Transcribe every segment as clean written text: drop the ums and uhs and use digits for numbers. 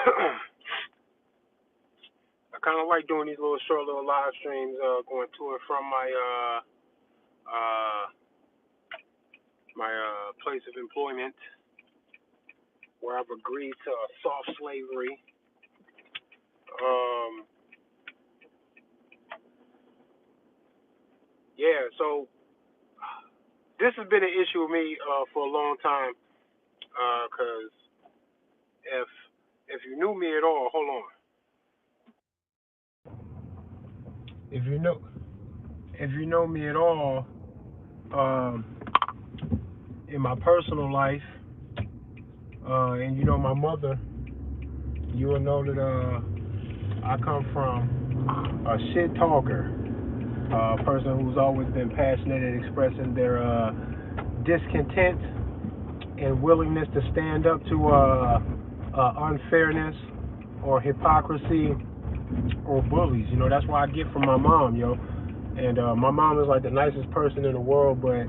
I kind of like doing these little short little live streams, going to and from uh, my place of employment, where I've agreed to soft slavery. Um, yeah, so this has been an issue with me for a long time. Cause if if you knew me at all, hold on. If you know if you know me at all, um, in my personal life, and you know my mother, you will know that I come from a shit talker, a person who's always been passionate in expressing their discontent and willingness to stand up to unfairness or hypocrisy or bullies. You know, that's why I get from my mom, yo. And my mom is like the nicest person in the world, but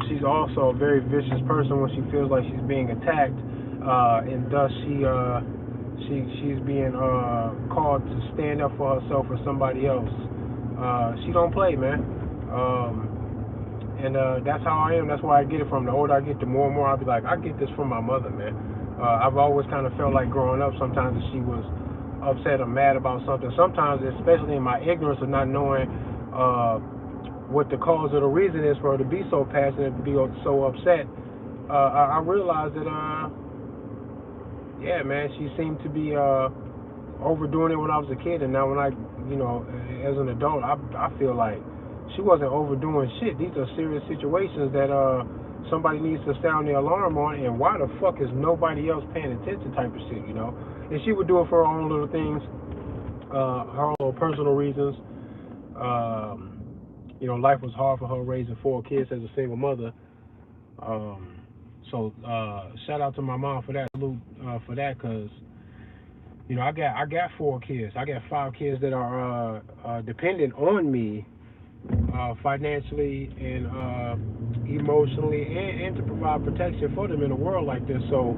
she's also a very vicious person when she feels like she's being attacked, and thus she's being called to stand up for herself or somebody else. She don't play, man. And that's how I am. That's where I get it from. The older I get, the more and more I'll be like, I get this from my mother, man. I've always kind of felt like growing up sometimes that she was upset or mad about something. Sometimes, especially in my ignorance of not knowing what the cause or the reason is for her to be so passionate, to be so upset, I realized that, yeah, man, she seemed to be overdoing it when I was a kid, and now when I, as an adult, I feel like she wasn't overdoing shit. These are serious situations that somebody needs to sound the alarm on, and why the fuck is nobody else paying attention type of shit, you know? And she would do it for her own little things, her own little personal reasons. Life was hard for her raising 4 kids as a single mother. Um, so shout out to my mom for that. Salute for that, cause I got 4 kids. I got 5 kids that are dependent on me financially and emotionally, and to provide protection for them in a world like this. So,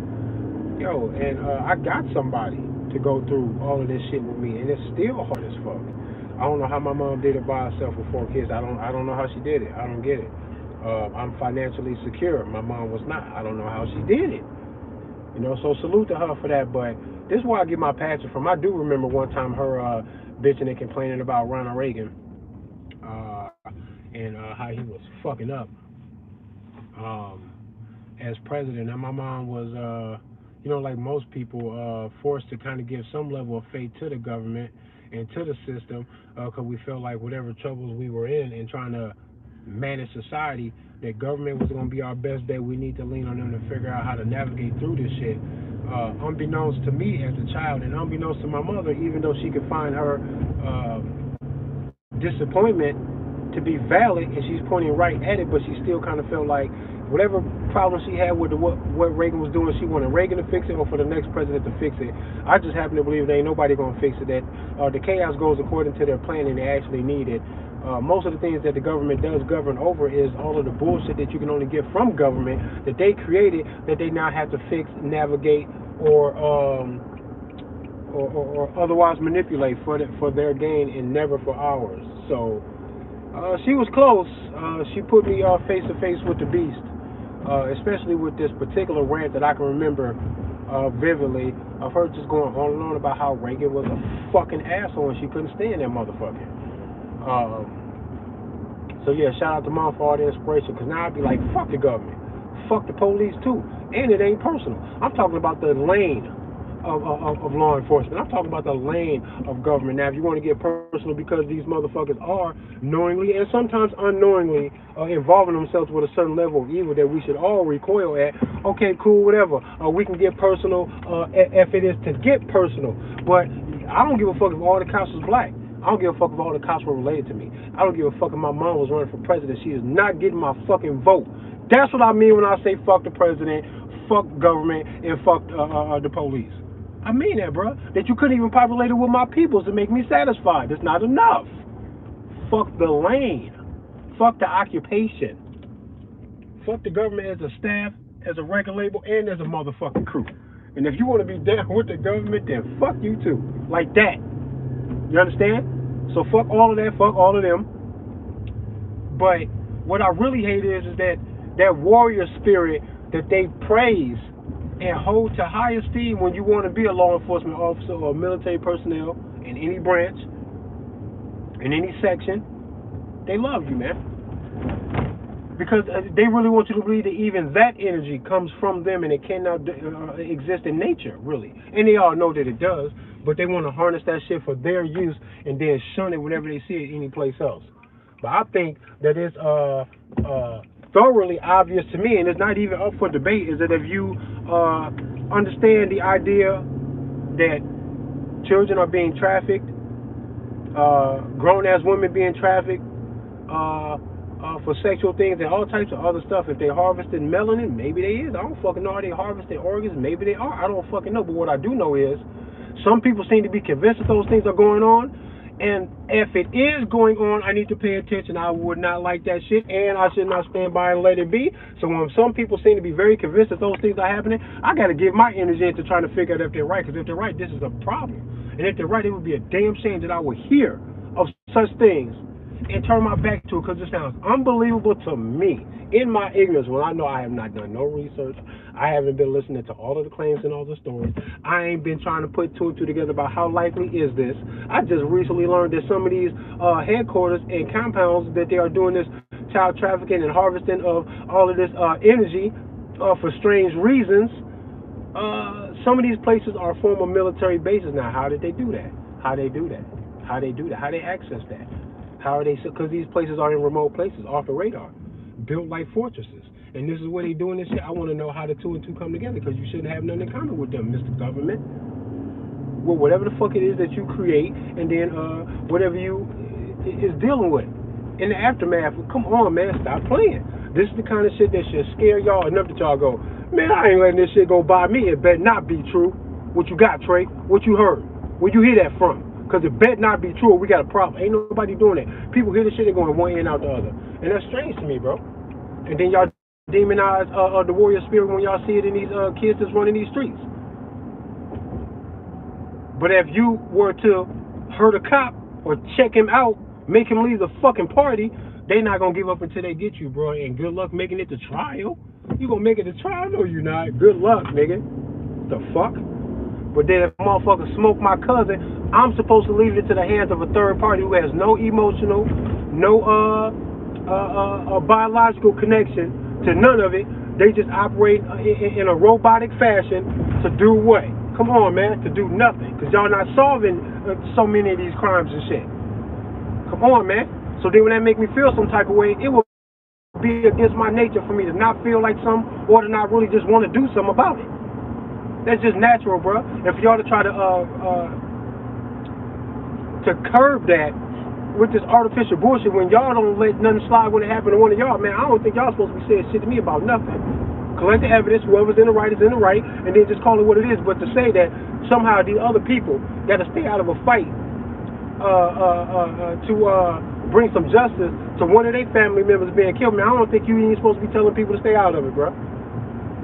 and I got somebody to go through all of this shit with me, and it's still hard as fuck. I don't know how my mom did it by herself with 4 kids. I don't know how she did it. I don't get it. I'm financially secure. My mom was not. I don't know how she did it. So salute to her for that. But this is where I get my passion from. I do remember one time her bitching and complaining about Ronald Reagan, uh, and how he was fucking up um, as president. And my mom was, like most people, forced to kind of give some level of faith to the government and to the system, because we felt like whatever troubles we were in and trying to manage society, that government was going to be our best bet. We need to lean on them to figure out how to navigate through this shit. Unbeknownst to me as a child, and unbeknownst to my mother, even though she could find her disappointment to be valid, and she's pointing right at it, but she still kind of felt like whatever problem she had with what Reagan was doing, she wanted Reagan to fix it or for the next president to fix it. I just happen to believe there ain't nobody gonna fix it. That the chaos goes according to their plan, and they actually need it. Most of the things that the government does govern over is all of the bullshit that you can only get from government that they created, that they now have to fix, navigate, or otherwise manipulate for their gain and never for ours. So she was close. She put me face to face with the beast, especially with this particular rant that I can remember vividly of her just going on and on about how Reagan was a fucking asshole and she couldn't stand that motherfucker. So yeah, shout out to mom for all the inspiration, because now I'd be like, fuck the government, fuck the police too, and it ain't personal. I'm talking about the lane of law enforcement. I'm talking about the lane of government. Now, if you want to get personal, because these motherfuckers are knowingly and sometimes unknowingly involving themselves with a certain level of evil that we should all recoil at, okay, cool, whatever. We can get personal if it is to get personal. But I don't give a fuck if all the cops was black. I don't give a fuck if all the cops were related to me. I don't give a fuck if my mom was running for president. She is not getting my fucking vote. That's what I mean when I say fuck the president, fuck government, and fuck the police. I mean that, bro. That you couldn't even populate it with my peoples to make me satisfied. That's not enough. Fuck the lane. Fuck the occupation. Fuck the government as a staff, as a record label, and as a motherfucking crew. And if you want to be down with the government, then fuck you too. Like that. You understand? So fuck all of that, fuck all of them. But what I really hate is that warrior spirit that they praise and hold to high esteem when you want to be a law enforcement officer or military personnel in any branch, in any section. They love you, man. Because they really want you to believe that even that energy comes from them and it cannot exist in nature, really. And they all know that it does, but they want to harness that shit for their use and then shun it whenever they see it any place else. But I think that it's thoroughly obvious to me, and it's not even up for debate, is that if you understand the idea that children are being trafficked, grown-ass women being trafficked, for sexual things and all types of other stuff. If they harvested melanin, maybe they is. I don't fucking know. Are they harvesting organs? Maybe they are. I don't fucking know. But what I do know is some people seem to be convinced that those things are going on. And if it is going on, I need to pay attention. I would not like that shit, and I should not stand by and let it be. So when some people seem to be very convinced that those things are happening, I got to give my energy into trying to figure out if they're right. Because if they're right, this is a problem. And if they're right, it would be a damn shame that I would hear of such things and turn my back to it, because it sounds unbelievable to me in my ignorance when I know I have not done no research. I haven't been listening to all of the claims and all the stories. I ain't been trying to put two and two together about how likely is this. I just recently learned that some of these headquarters and compounds that they are doing this child trafficking and harvesting of all of this energy for strange reasons. Some of these places are former military bases now. How did they do that? How they do that? How they do that? How they access that? How are they? Because these places are in remote places, off the radar, built like fortresses. And this is where they doing this shit. I want to know how the two and two come together, because you shouldn't have nothing in common with them, Mr. Government. Well, whatever the fuck it is that you create, and then whatever you is dealing with in the aftermath. Come on, man, stop playing. This is the kind of shit that should scare y'all enough that y'all go, man, I ain't letting this shit go by me. It better not be true. What you got, Trey? What you heard? Where you hear that from? Because it better not be true, or we got a problem. Ain't nobody doing that. People hear this shit and going one ear and out the other. And that's strange to me, bro. And then y'all demonize the warrior spirit when y'all see it in these kids that's running these streets. But if you were to hurt a cop or check him out, make him leave the fucking party, they not going to give up until they get you, bro. And good luck making it to trial. You going to make it to trial? No, you not. Good luck, nigga. The fuck? But then if a motherfucker smoke my cousin, I'm supposed to leave it to the hands of a third party who has no emotional, no biological connection to none of it. They just operate in a robotic fashion to do what? Come on, man, to do nothing. Because y'all not solving so many of these crimes and shit. Come on, man. So then when that make me feel some type of way, it will be against my nature for me to not feel like something or to not really just want to do something about it. That's just natural, bro. And for y'all to try to curb that with this artificial bullshit when y'all don't let nothing slide when it happened to one of y'all, man, I don't think y'all supposed to be saying shit to me about nothing. Collect the evidence, whoever's in the right is in the right, and then just call it what it is. But to say that somehow the other people got to stay out of a fight to bring some justice to one of their family members being killed, man, I don't think you ain't supposed to be telling people to stay out of it, bro.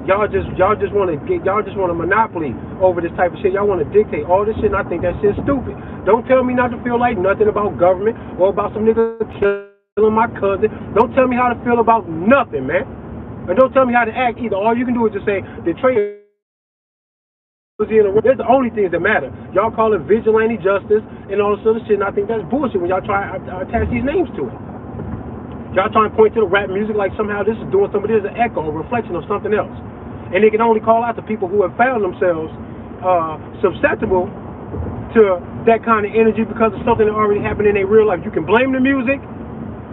Y'all just want a monopoly over this type of shit. Y'all want to dictate all this shit, and I think that shit's stupid. Don't tell me not to feel like nothing about government or about some nigga killing my cousin. Don't tell me how to feel about nothing, man. And don't tell me how to act either. All you can do is just say the trade was in a. That's the only things that matter. Y'all call it vigilante justice and all this other shit, and I think that's bullshit when y'all try to attach these names to it. Y'all trying to point to the rap music like somehow this is doing something. This is an echo, a reflection of something else. And they can only call out to people who have found themselves susceptible to that kind of energy because of something that already happened in their real life. You can blame the music,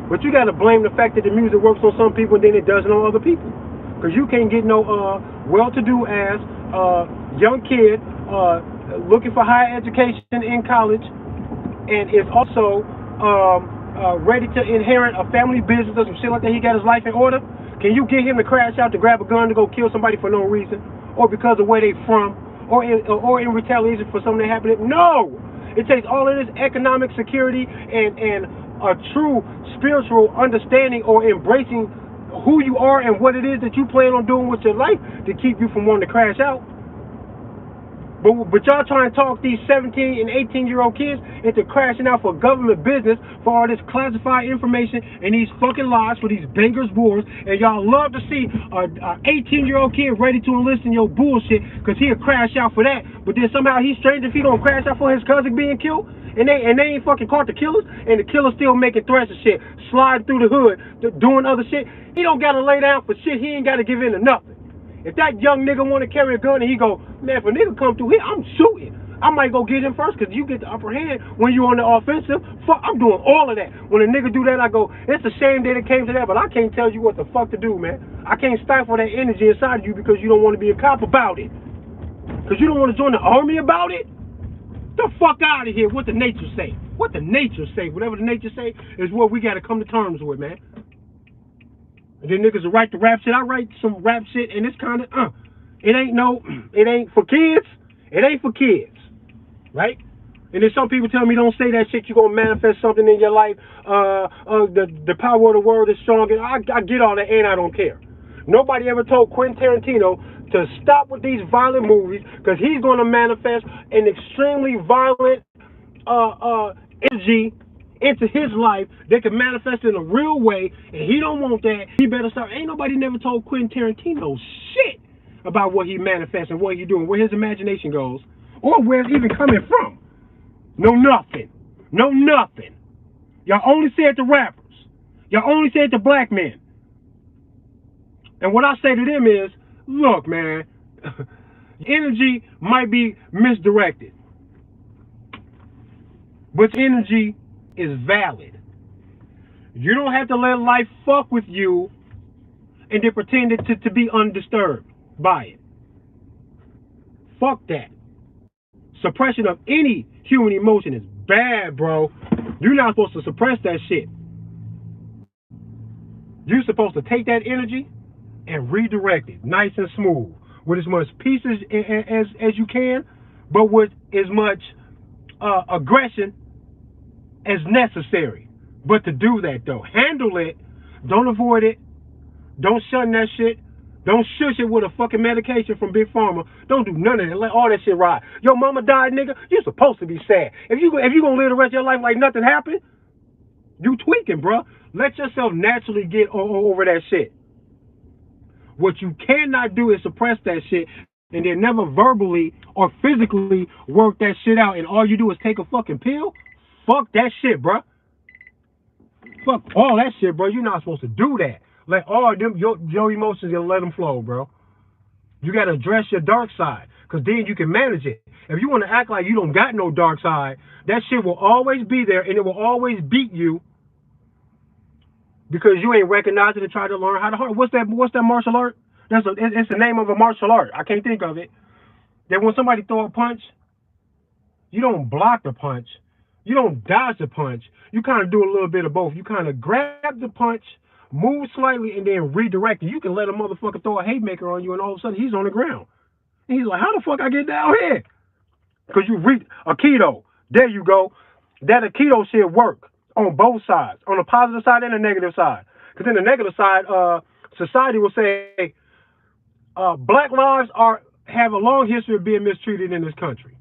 but you got to blame the fact that the music works on some people and then it doesn't on other people. Because you can't get no well-to-do ass young kid looking for higher education in college and is also ready to inherit a family business or some shit like that. He got his life in order. Can you get him to crash out to grab a gun to go kill somebody for no reason, or because of where they from, or in retaliation for something that happened? No! It takes all of this economic security and a true spiritual understanding or embracing who you are and what it is that you plan on doing with your life to keep you from wanting to crash out. But y'all trying to talk these 17 and 18-year-old kids into crashing out for government business for all this classified information and these fucking lies for these bangers wars. And y'all love to see a 18-year-old kid ready to enlist in your bullshit because he'll crash out for that. But then somehow he's strange if he don't crash out for his cousin being killed. And they ain't fucking caught the killers. And the killers still making threats and shit, sliding through the hood, doing other shit. He don't got to lay down for shit. He ain't got to give in to nothing. If that young nigga want to carry a gun and he go, man, if a nigga come through here, I'm shooting. I might go get him first because you get the upper hand when you on the offensive. Fuck, I'm doing all of that. When a nigga do that, I go, it's a shame that it came to that, but I can't tell you what the fuck to do, man. I can't stifle that energy inside of you because you don't want to be a cop about it. Because you don't want to join the army about it. The fuck out of here. What the nature say? What the nature say? Whatever the nature say is what we got to come to terms with, man. And then niggas will write the rap shit. I write some rap shit, and it's kind of, it ain't for kids. It ain't for kids, right? And then some people tell me, don't say that shit. You're going to manifest something in your life. The power of the word is strong. And I get all that, and I don't care. Nobody ever told Quentin Tarantino to stop with these violent movies because he's going to manifest an extremely violent energy into his life that can manifest in a real way, and he don't want that. He better start. Ain't nobody never told Quentin Tarantino shit about what he manifests and what he doing, where his imagination goes, or where it's even coming from. No nothing. No nothing. Y'all only say it to rappers. Y'all only say it to black men. And what I say to them is, look, man, energy might be misdirected, but energy is valid. You don't have to let life fuck with you and then pretend it to be undisturbed by it. Fuck that. Suppression of any human emotion is bad, bro. You're not supposed to suppress that shit. You're supposed to take that energy and redirect it nice and smooth with as much peace as you can, but with as much aggression as necessary. But to do that, though, handle it. Don't avoid it. Don't shun that shit. Don't shush it with a fucking medication from Big Pharma. Don't do none of that. Let all that shit ride. Your mama died, nigga. You're supposed to be sad. If you gonna live the rest of your life like nothing happened, you tweaking, bro. Let yourself naturally get over that shit. What you cannot do is suppress that shit and then never verbally or physically work that shit out, and all you do is take a fucking pill. Fuck that shit, bro. Fuck all that shit, bro. You're not supposed to do that. Let all them your emotions and let them flow, bro. You got to address your dark side, because then you can manage it. If you want to act like you don't got no dark side, that shit will always be there, and it will always beat you because you ain't recognized it and try to learn how to hard. What's that martial art? It's the name of a martial art. I can't think of it. That when somebody throw a punch, you don't block the punch. You don't dodge the punch. You kind of do a little bit of both. You kind of grab the punch, move slightly, and then redirect it. You can let a motherfucker throw a haymaker on you, and all of a sudden he's on the ground. And he's like, how the fuck I get down here? Because you read Aikido. There you go. That Aikido shit work on both sides, on the positive side and the negative side. Because in the negative side, society will say black lives have a long history of being mistreated in this country.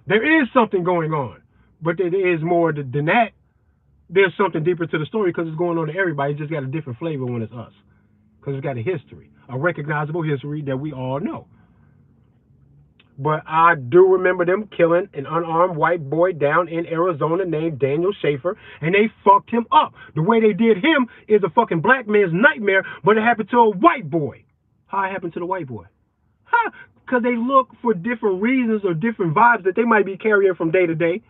There is something going on, but there is more than that. There's something deeper to the story because it's going on to everybody. It's just got a different flavor when it's us, because it's got a history, a recognizable history that we all know. But I do remember them killing an unarmed white boy down in Arizona named Daniel Schaefer, and they fucked him up. The way they did him is a fucking black man's nightmare, but it happened to a white boy. How it happened to the white boy? Huh? Because they look for different reasons or different vibes that they might be carrying from day to day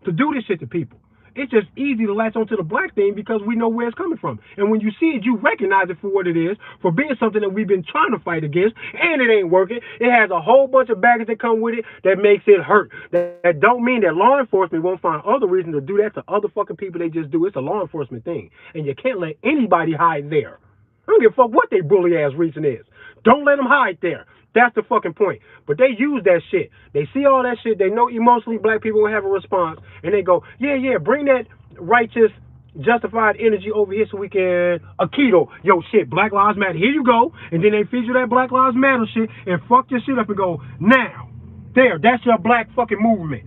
to do this shit to people. It's just easy to latch onto the black thing because we know where it's coming from. And when you see it, you recognize it for what it is, for being something that we've been trying to fight against, and it ain't working. It has a whole bunch of baggage that come with it that makes it hurt. That don't mean that law enforcement won't find other reasons to do that to other fucking people. They just do. It's a law enforcement thing. And you can't let anybody hide there. I don't give a fuck what they bully ass reason is. Don't let them hide there. That's the fucking point. But they use that shit. They see all that shit. They know emotionally black people will have a response. And they go, yeah, bring that righteous, justified energy over here so we can Aikido. Yo, shit, Black Lives Matter. Here you go. And then they feed you that Black Lives Matter shit and fuck your shit up and go, now, There, that's your black fucking movement.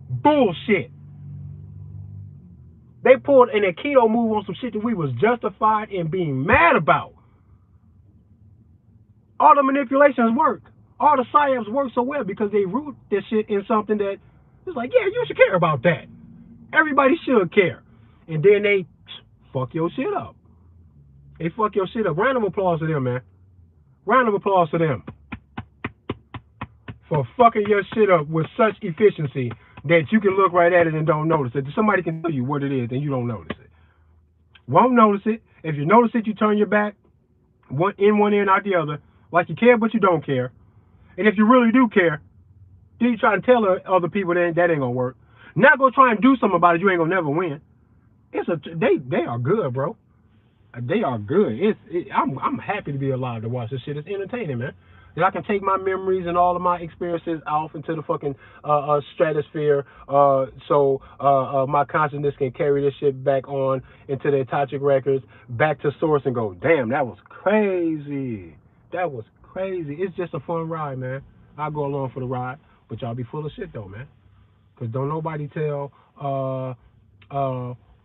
Bullshit. They pulled an Aikido move on some shit that we was justified in being mad about. All the manipulations work. All the psyops work so well because they root this shit in something that it's like, yeah, you should care about that. Everybody should care. And then they fuck your shit up. They fuck your shit up. Round of applause to them, man. Round of applause to them. For fucking your shit up with such efficiency that you can look right at it and don't notice it. Somebody can tell you what it is and you don't notice it. Won't notice it. If you notice it, you turn your back, one ear and out the other, like you care but you don't care. And if you really do care, then you try to tell other people that ain't gonna work. Now go try and do something about it. You ain't gonna never win. They are good, bro. They are good. I'm happy to be alive to watch this shit. It's entertaining, man. And I can take my memories and all of my experiences off into the fucking stratosphere, so my consciousness can carry this shit back on into the Toxic Records, back to source, and go, damn, that was crazy. That was crazy. It's just a fun ride, man. I'll go along for the ride, but y'all be full of shit though, man. Cause don't nobody tell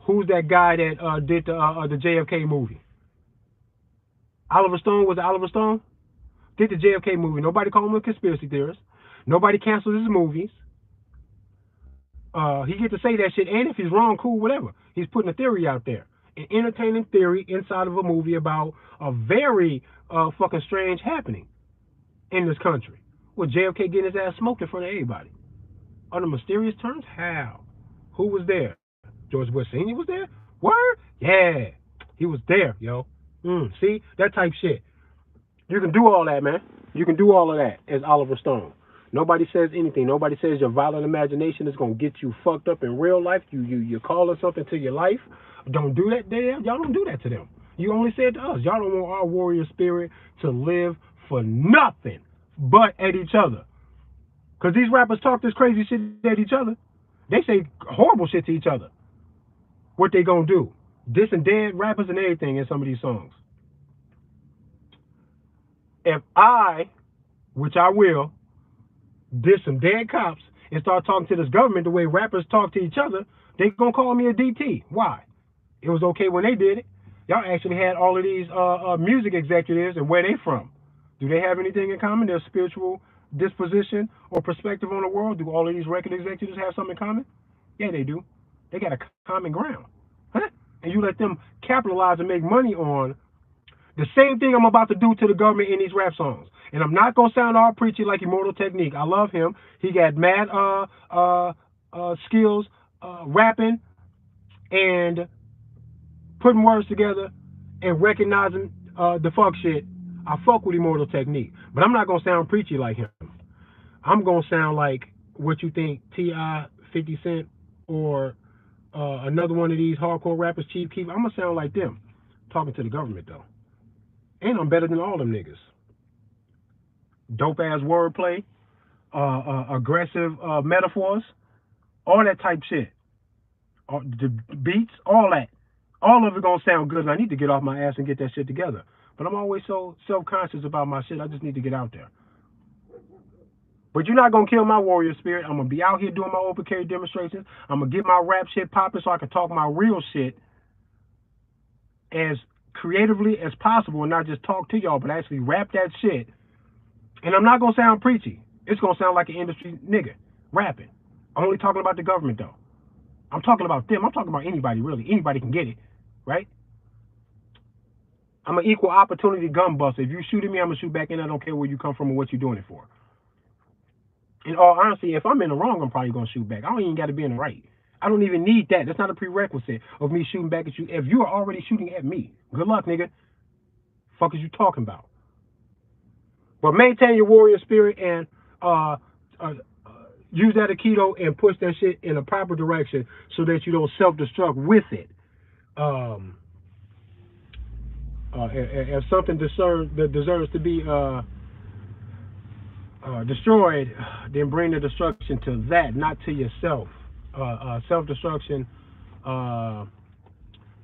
who's that guy that did the JFK movie? Oliver Stone. Was it Oliver Stone? Did the JFK movie. Nobody called him a conspiracy theorist. Nobody canceled his movies. He get to say that shit, and if he's wrong, cool, whatever. He's putting a theory out there. An entertaining theory inside of a movie about a very fucking strange happening in this country. With JFK getting his ass smoked in front of everybody. Under mysterious terms? How? Who was there? George Bush Sr. was there? Word? Yeah. He was there, yo. See? That type shit. You can do all that, man. You can do all of that as Oliver Stone. Nobody says anything. Nobody says your violent imagination is going to get you fucked up in real life. You're calling something to your life. Don't do that. Y'all don't do that to them. You only say it to us. Y'all don't want our warrior spirit to live for nothing but at each other. Because these rappers talk this crazy shit at each other. They say horrible shit to each other. What they going to do? Dissing dead rappers and everything in some of these songs. If I, which I will, diss some dead cops and start talking to this government the way rappers talk to each other, they gonna call me a DT. Why? It was okay when they did it. Y'all actually had all of these music executives and where they from. Do they have anything in common? Their spiritual disposition or perspective on the world? Do all of these record executives have something in common? Yeah, they do. They got a common ground. Huh? And you let them capitalize and make money on the same thing I'm about to do to the government in these rap songs. And I'm not going to sound all preachy like Immortal Technique. I love him. He got mad skills rapping and putting words together and recognizing the fuck shit. I fuck with Immortal Technique. But I'm not going to sound preachy like him. I'm going to sound like what you think T.I., 50 Cent, or another one of these hardcore rappers, Chief Keef. I'm going to sound like them. Talking to the government, though. And I'm better than all them niggas. Dope ass wordplay, aggressive metaphors, all that type shit. The beats, all that. All of it gonna sound good, and I need to get off my ass and get that shit together. But I'm always so self-conscious about my shit, I just need to get out there. But you're not gonna kill my warrior spirit. I'm gonna be out here doing my open carry demonstrations. I'm gonna get my rap shit popping so I can talk my real shit as creatively as possible and not just talk to y'all, but actually rap that shit. And I'm not going to sound preachy. It's going to sound like an industry nigga rapping. I'm only talking about the government, though. I'm talking about them. I'm talking about anybody, really. Anybody can get it, right? I'm an equal opportunity gun buster. If you shoot at me, I'm going to shoot back, and I don't care where you come from or what you're doing it for. In all honesty, if I'm in the wrong, I'm probably going to shoot back. I don't even got to be in the right. I don't even need that. That's not a prerequisite of me shooting back at you. If you are already shooting at me, good luck, nigga. Fuck is you talking about? But maintain your warrior spirit and use that Aikido and push that shit in a proper direction so that you don't self-destruct with it. If something deserves to be destroyed, then bring the destruction to that, not to yourself. Self-destruction to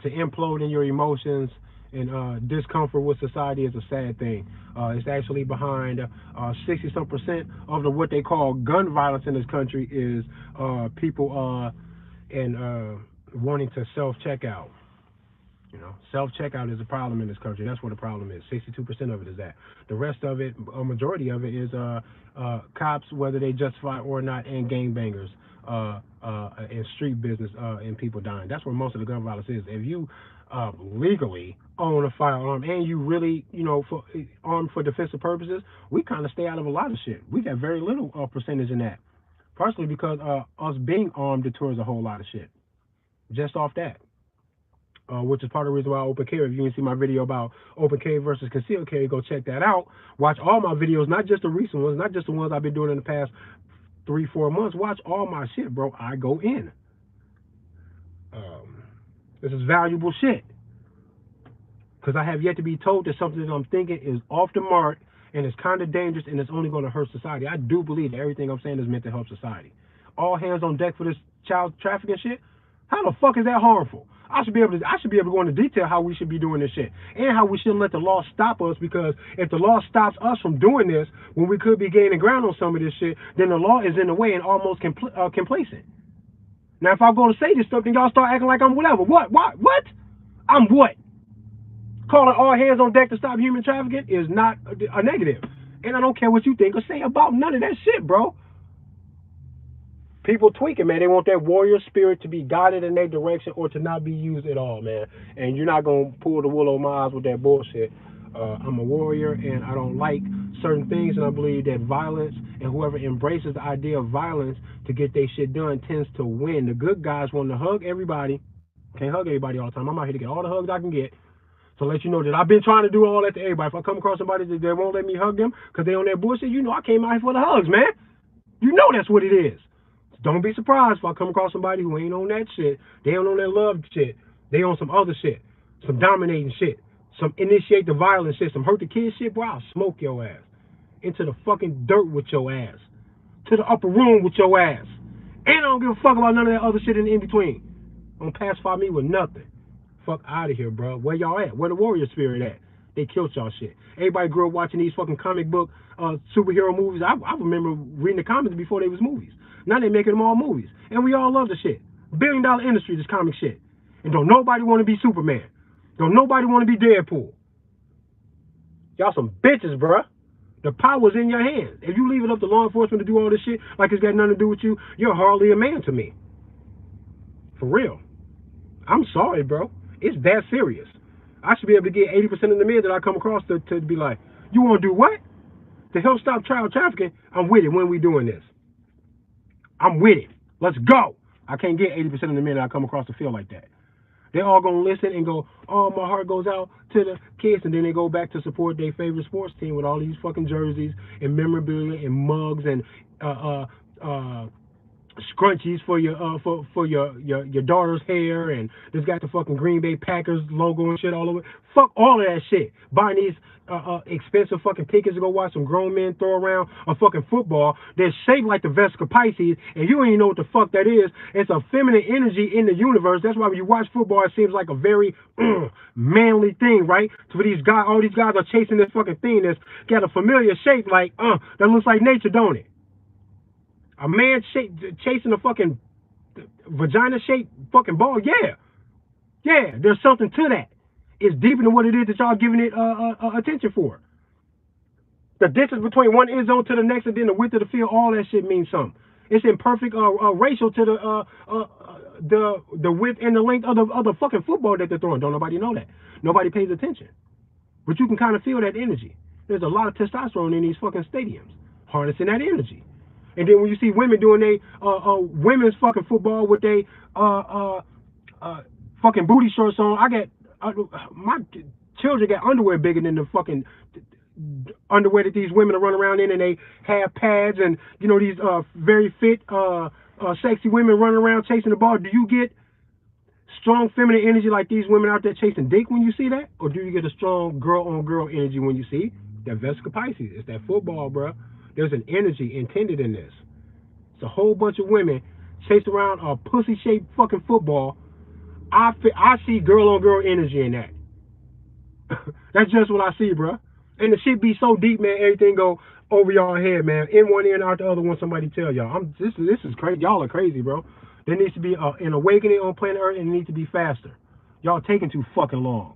implode in your emotions and discomfort with society is a sad thing. It's actually behind 60 some percent of the what they call gun violence in this country is people and wanting to self check out. You know, self checkout is a problem in this country. That's what the problem is. 62% of it is that. The rest of it, a majority of it, is cops, whether they justify or not, and gangbangers, and street business, and people dying. That's where most of the gun violence is. If you legally own a firearm and you really, for armed for defensive purposes, we kind of stay out of a lot of shit. We got very little percentage in that. Partially because us being armed deters a whole lot of shit. Just off that. Which is part of the reason why I open carry. If you didn't see my video about open carry versus concealed carry, go check that out. Watch all my videos, not just the recent ones, not just the ones I've been doing in the past 3-4 months. Watch all my shit, bro. I go in. This is valuable shit. Because I have yet to be told that something that I'm thinking is off the mark and it's kind of dangerous and it's only going to hurt society. I do believe that everything I'm saying is meant to help society. All hands on deck for this child trafficking shit. How the fuck is that harmful? I should be able to go into detail how we should be doing this shit and how we shouldn't let the law stop us, because if the law stops us from doing this when we could be gaining ground on some of this shit, then the law is in the way and almost complacent. Now, if I go to say this stuff, then y'all start acting like I'm whatever. What? I'm what? Calling all hands on deck to stop human trafficking is not a negative. And I don't care what you think or say about none of that shit, bro. People tweaking, man. They want that warrior spirit to be guided in their direction or to not be used at all, man. And you're not going to pull the wool over my eyes with that bullshit. I'm a warrior, and I don't like certain things, and I believe that violence and whoever embraces the idea of violence to get their shit done tends to win. The good guys want to hug everybody. Can't hug everybody all the time. I'm out here to get all the hugs I can get. So let you know that I've been trying to do all that to everybody. If I come across somebody that they won't let me hug them because they on that bullshit, I came out here for the hugs, man. You know that's what it is. Don't be surprised if I come across somebody who ain't on that shit. They don't on that love shit. They on some other shit. Some dominating shit. Some initiate the violence shit. Some hurt the kid shit. Bro, I'll smoke your ass. Into the fucking dirt with your ass. To the upper room with your ass. And I don't give a fuck about none of that other shit in between. Don't pacify me with nothing. Fuck out of here, bro. Where y'all at? Where the warrior spirit at? They killed y'all shit. Everybody grew up watching these fucking comic book superhero movies. I remember reading the comics before they was movies. Now they making them all movies. And we all love the shit. $1 billion industry, this comic shit. And don't nobody want to be Superman. Don't nobody want to be Deadpool. Y'all some bitches, bruh. The power's in your hands. If you leave it up to law enforcement to do all this shit like it's got nothing to do with you, you're hardly a man to me. For real. I'm sorry, bro. It's that serious. I should be able to get 80% of the men that I come across to be like, you want to do what? To help stop child trafficking? I'm with it when we doing this. I'm with it. Let's go. I can't get 80% of the men that I come across to feel like that. They all gonna listen and go, oh, my heart goes out to the kids, and then they go back to support their favorite sports team with all these fucking jerseys and memorabilia and mugs and scrunchies for your daughter's hair, and this got the fucking Green Bay Packers logo and shit all over. Fuck all of that shit. Buying these expensive fucking tickets to go watch some grown men throw around a fucking football that's shaped like the Vesica Pisces, and you don't even know what the fuck that is. It's a feminine energy in the universe. That's why when you watch football, it seems like a very manly thing, right? So for these guys, all these guys are chasing this fucking thing that's got a familiar shape, like that looks like nature, don't it? A man chasing a fucking vagina-shaped fucking ball, yeah. Yeah, there's something to that. It's deeper than what it is that y'all giving it attention for. The distance between one end zone to the next and then the width of the field, all that shit means something. It's in perfect ratio to the width and the length of the fucking football that they're throwing. Don't nobody know that. Nobody pays attention. But you can kind of feel that energy. There's a lot of testosterone in these fucking stadiums, harnessing that energy. And then when you see women doing they women's fucking football with they fucking booty shorts on, my children got underwear bigger than the fucking underwear that these women are running around in, and they have pads and these very fit sexy women running around chasing the ball. Do you get strong feminine energy like these women out there chasing dick when you see that, or do you get a strong girl on girl energy when you see that Vesica Pisces? It's that football, bro. There's an energy intended in this. It's a whole bunch of women chased around a pussy-shaped fucking football. I see girl-on-girl energy in that. That's just what I see, bro. And the shit be so deep, man. Everything go over y'all head, man. In one ear and out the other when somebody tell y'all. This is crazy. Y'all are crazy, bro. There needs to be an awakening on planet Earth, and it needs to be faster. Y'all taking too fucking long.